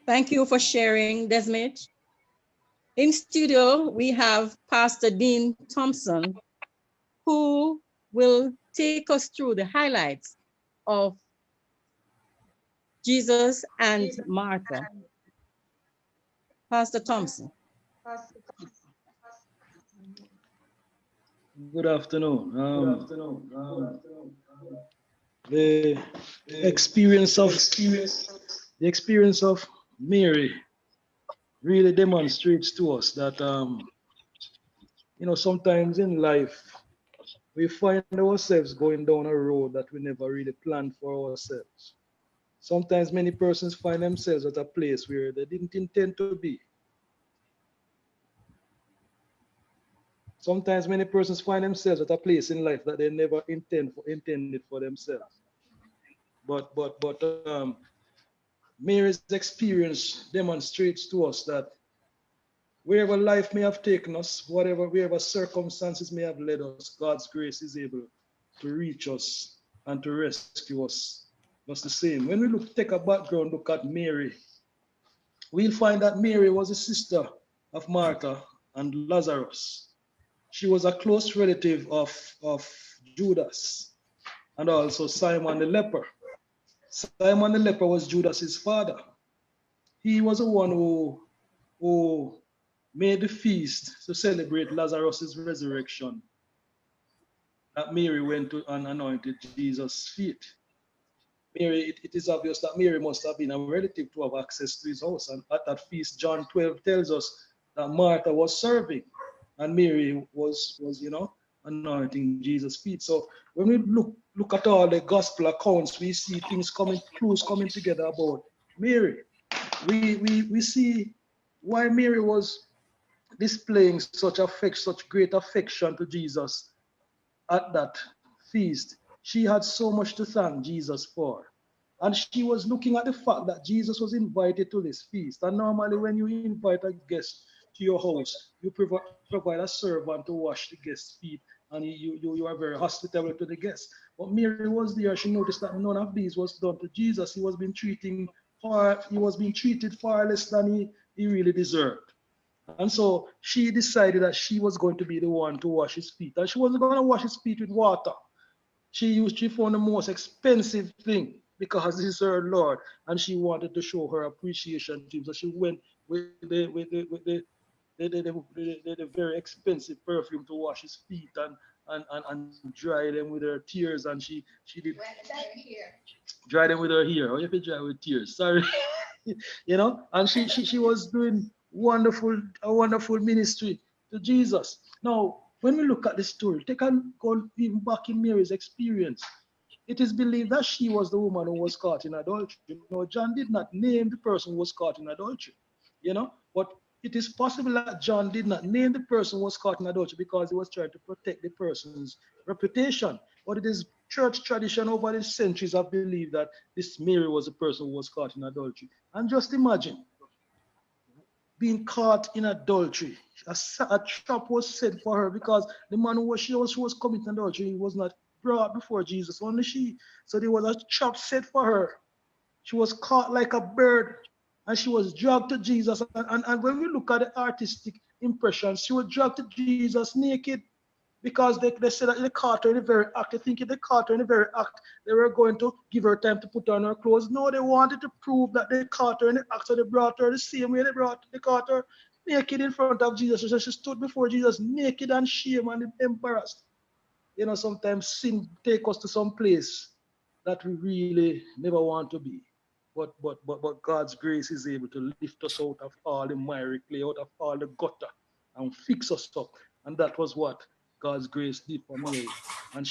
Thank you for sharing, Desmond. In studio, we have Pastor Dean Thompson, who will take us through the highlights of Jesus and Martha. Pastor Thompson. Good afternoon. The experience of Mary really demonstrates to us that sometimes in life we find ourselves going down a road that we never really planned for ourselves. Sometimes many persons find themselves at a place where they didn't intend to be. Sometimes many persons find themselves at a place in life that they never intended for themselves. But Mary's experience demonstrates to us that wherever life may have taken us, wherever circumstances may have led us, God's grace is able to reach us and to rescue us. Just the same. When we take a background look at Mary, we'll find that Mary was a sister of Martha and Lazarus. She was a close relative of Judas and also Simon the leper. Simon the leper was Judas's father. He was the one who made the feast to celebrate Lazarus' resurrection that Mary went to and anointed Jesus' feet. Mary, it is obvious that Mary must have been a relative to have access to his house. And at that feast, John 12 tells us that Martha was serving and Mary was anointing Jesus' feet. So when we look at all the gospel accounts, we see clues coming together about Mary. We see why Mary was displaying such great affection to Jesus at that feast. She had so much to thank Jesus for. And she was looking at the fact that Jesus was invited to this feast. And normally when you invite a guest to your house, you provide a servant to wash the guest's feet, and you are very hospitable to the guest. But Mary was there. She noticed that none of these was done to Jesus. He was being treated far less than he really deserved. And so she decided that she was going to be the one to wash his feet. And she wasn't going to wash his feet with water. She found the most expensive thing because this is her Lord, and she wanted to show her appreciation to him. So she went with the very expensive perfume to wash his feet and dry them with her tears. And she did dry them with her hair. Or if you dry with tears, sorry. And she was doing a wonderful ministry to Jesus. Now, when we look at the story, take a go even back in Mary's experience. It is believed that she was the woman who was caught in adultery. John did not name the person who was caught in adultery, but it is possible that John did not name the person who was caught in adultery because he was trying to protect the person's reputation. But it is church tradition over the centuries have believed that this Mary was the person who was caught in adultery. And just imagine being caught in adultery. A trap was set for her because the man she was committing adultery was not brought before Jesus, only she. So there was a trap set for her. She was caught like a bird and she was dragged to Jesus. And when we look at the artistic impressions, she was dragged to Jesus naked because they said that they caught her in the very act. They think if they caught her in the very act, they were going to give her time to put on her clothes. No, they wanted to prove that they caught her in the act, so they brought her the same way they caught her naked in front of Jesus. So she stood before Jesus naked and shame and embarrassed. Sometimes sin take us to some place that we really never want to be. But God's grace is able to lift us out of all the miry clay, out of all the gutter, and fix us up. And that was what God's grace did for Mary. And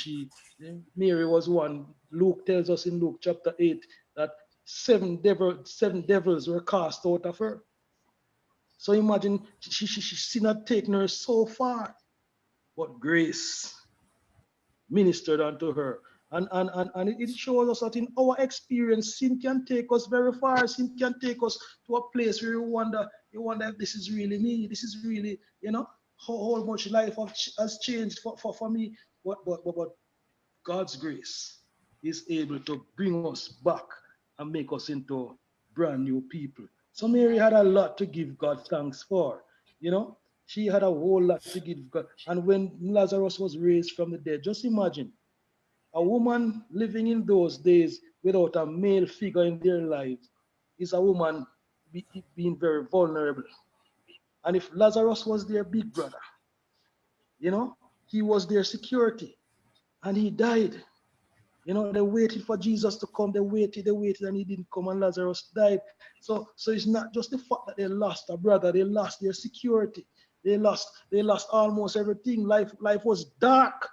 Mary was one. Luke tells us in Luke chapter 8 that seven devils were cast out of her. So imagine she not taken her so far, but grace ministered unto her. And it shows us that in our experience, sin can take us very far. Sin can take us to a place where you wonder if this is really me. This is really, how much life has changed for me. But God's grace is able to bring us back and make us into brand new people. So Mary had a lot to give God thanks for. You know, she had a whole lot to give God. And when Lazarus was raised from the dead, just imagine a woman living in those days without a male figure in their lives is a woman being very vulnerable. And if Lazarus was their big brother, you know, he was their security and he died. You know, they waited for Jesus to come. They waited, and he didn't come, and Lazarus died. So it's not just the fact that they lost a brother, they lost their security. They lost almost everything. Life was dark,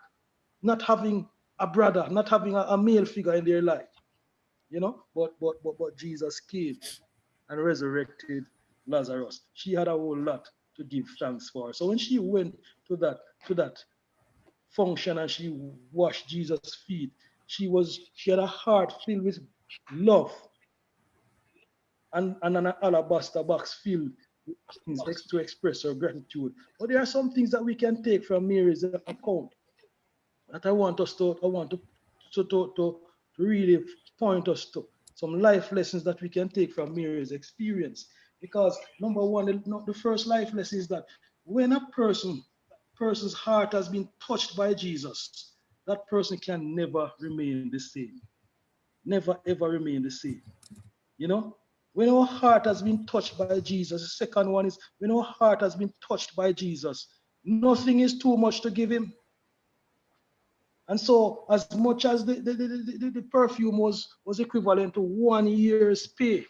not having a brother, not having a male figure in their life. You know, but Jesus came and resurrected Lazarus. She had a whole lot to give thanks for. So when she went to that function and she washed Jesus' feet, she had a heart filled with love and an alabaster box filled with things to express her gratitude. But there are some things that we can take from Mary's account that I want to really point us to some life lessons that we can take from Mary's experience. Because number one, the first life lesson is that when a person's heart has been touched by Jesus, that person can never remain the same. Never ever remain the same. You know, when our heart has been touched by Jesus, the second one is when our heart has been touched by Jesus, nothing is too much to give him. And so, as much as the perfume was equivalent to 1 year's pay,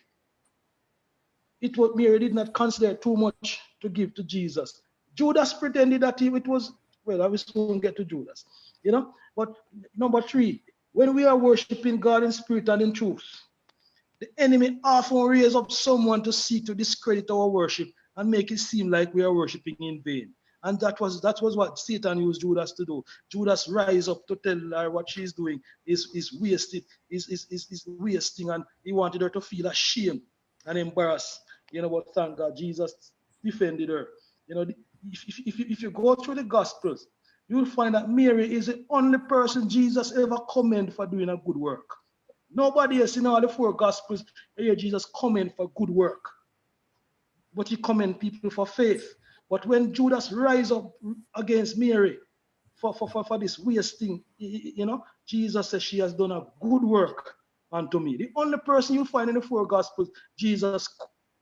Mary did not consider too much to give to Jesus. Judas pretended that it was, well, I will soon get to Judas, you know. But number three, when we are worshiping God in spirit and in truth, the enemy often raises up someone to seek to discredit our worship and make it seem like we are worshiping in vain. And that was what Satan used Judas to do. Judas rise up to tell her what she's doing is wasted, is wasting, and he wanted her to feel ashamed and embarrassed. You know, but thank God Jesus defended her. You know, if you go through the Gospels, you'll find that Mary is the only person Jesus ever commended for doing a good work. Nobody else in all the four Gospels hear Jesus comment for good work, but he commend people for faith. But when Judas rise up against Mary for this wasting, you know, Jesus says she has done a good work unto me. The only person you find in the four Gospels, Jesus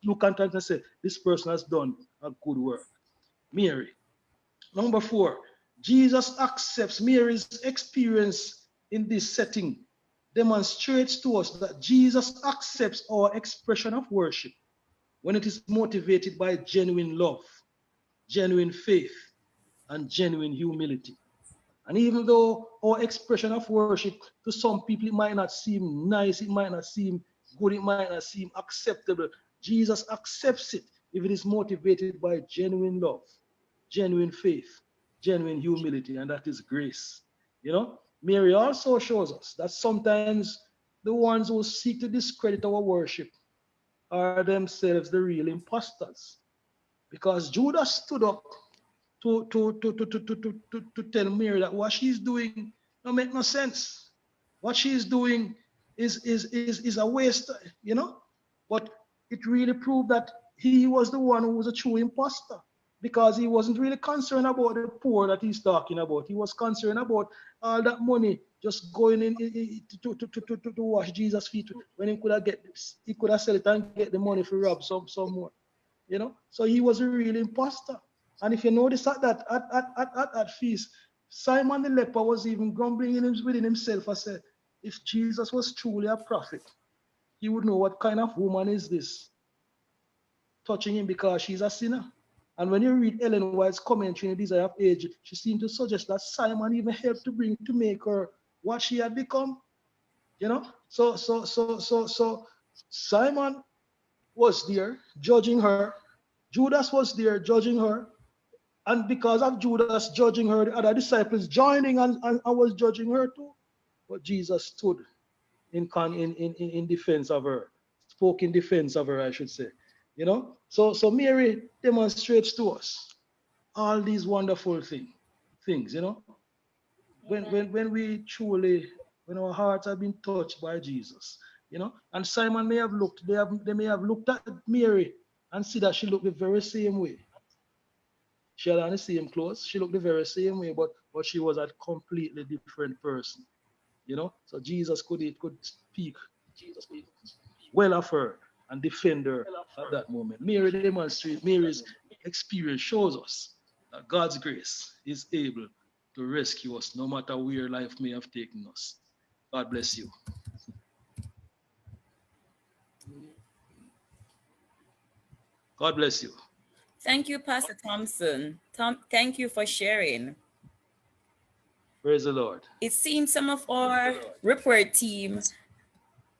look at and say, this person has done a good work. Mary. Number four, Jesus accepts Mary's experience in this setting, demonstrates to us that Jesus accepts our expression of worship when it is motivated by genuine love, genuine faith, and genuine humility. And even though our expression of worship to some people it might not seem nice, it might not seem good, it might not seem acceptable, Jesus accepts it if it is motivated by genuine love, genuine faith, genuine humility, and that is grace. You know, Mary also shows us that sometimes the ones who seek to discredit our worship are themselves the real imposters. Because Judas stood up to tell Mary that what she's doing don't make no sense. What she's doing is a waste, you know. But it really proved that he was the one who was a true imposter because he wasn't really concerned about the poor that he's talking about. He was concerned about all that money just going in to wash Jesus' feet when he could have sell it and get the money for rob some more, you know. So he was a real imposter. And if you notice at that feast, Simon the leper was even grumbling within himself. I said, if Jesus was truly a prophet, he would know what kind of woman is this touching him because she's a sinner. And when you read Ellen White's commentary in The Desire of Age, she seemed to suggest that Simon even helped to make her what she had become. You know, so Simon was there judging her. Judas was there judging her. And because of Judas judging her, the other disciples joining and was judging her too. But Jesus stood in defense of her, spoke in defense of her, I should say. You know, so Mary demonstrates to us all these wonderful things. You know, when Amen. when we truly, when our hearts have been touched by Jesus, You know, and Simon may have looked, they may have looked at Mary and see that she looked the very same way. She had on the same clothes, she looked the very same way, but she was a completely different person. You know, so Jesus could speak well of her and defend her at that moment. Mary's experience shows us that God's grace is able to rescue us no matter where life may have taken us. God bless you. God bless you. Thank you, Pastor Thompson. Thank you for sharing. Praise the Lord. It seems some of our report team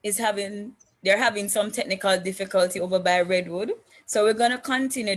they're having some technical difficulty over by Redwood. So we're going to continue